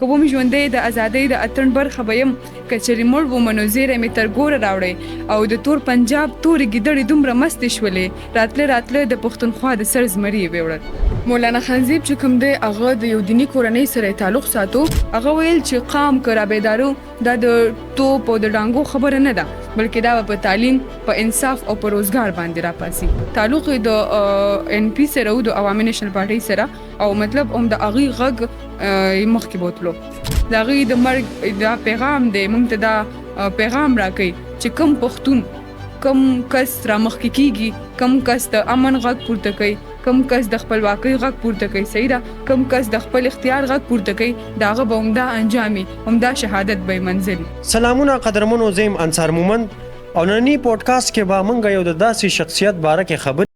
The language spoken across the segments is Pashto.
که وم ژوندی د ازادۍ د اتڼ برخه به یم که چېرې مړ ومه نو زیری مې تر ګوره راوړی او د تور پنجاب تورې ګیدړې دومره مستې شولې راتله د پښتونخوا د سر زمري یې ویوړل. مولانا خانزیب چې کوم دی هغه د یو دیني کورنۍ سره یې تعلق ساتو. هغه ویل چې قام که رابېدارو دا د توپ او د ډانګو خبره نه ده بلکې دا به په تعلیم په انصاف او په روزګار باندې راپاسي. تعلق یې د ان پی سره و د عوامي نیشنل پارټۍ سره او مطلب هم د هغې غږ مخکې بوتلو د هغې د مرګ دا پیغام دی موږ ته دا پیغام راکوي چې کم پښتون کم کس رامخکې کیږي کم کس د امن غږ پورته کوي کم کس د خپلواکۍ غږ پورته کوي صحیح ده کم کس د خپل اختیار غږ پورته کوي د هغه به همدا انجامي همدا شهادت به منزلي. سلامونه قدرمنو زیم انصار مومند او نننی پودکاسټ کې به موږ یو د داسې شخصیت باره کې خبرې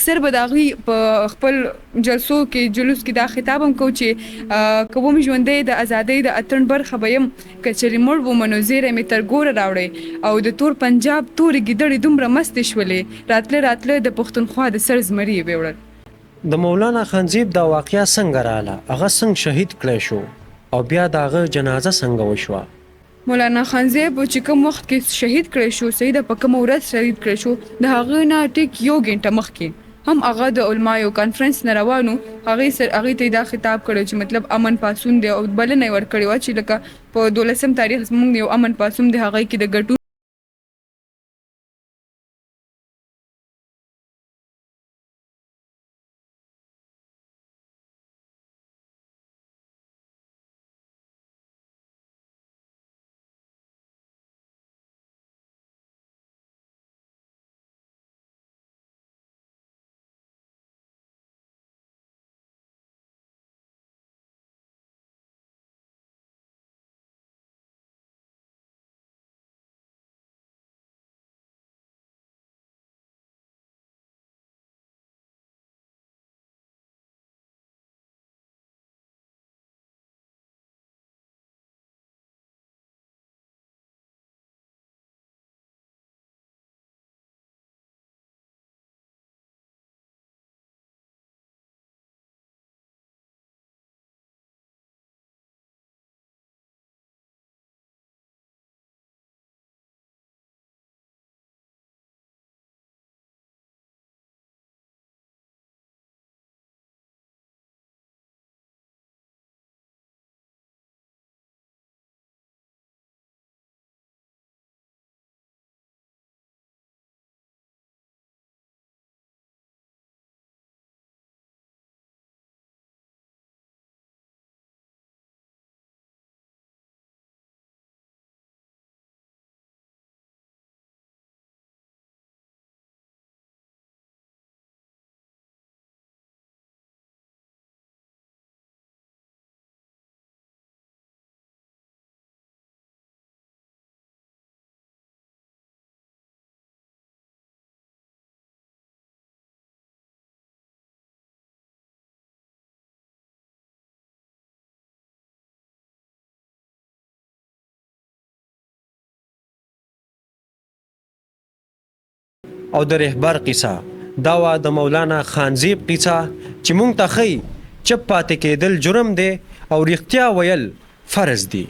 اکثر به د هغوی په خپل جلسو کې جلوس کې دا خطاب هم کوو چې که وم ژوندی د ازادۍ د اتڼ برخه به یم که چېرې مړ ومه نو زیری مې تر ګوره راوړی او د تور پنجاب تورې ګیدړې دومره مستې شولې راتله د پښتونخوا د سر زمري یې ویوړل. د مولانا خانزیب دا واقعیا څنګه رااله، هغه څنګه شهید کړی شو او بیا د هغه جنازه څنګه وشوه؟ مولانا خانزیب چې کوم وخت کې شهید کړی شو، سید په کوم ورځ شهید کړی شو، د هغه نه ټیک یو غنټه مخکې هم هغه د علماو کانفرنس نه روانو، هغه ته دا خطاب کړی چې مطلب امن پاسون دی او بلنه ورکړی و چې لکه په 12 تاریخ زموږ یو امن پاسون دی، هغه کې د ګټو او د رهبر قصه دا وه د مولانا خانزیب قصه چې مونږ ته ښیي چپ پاتې کېدل جرم دی او رښتیا ویل فرض دی.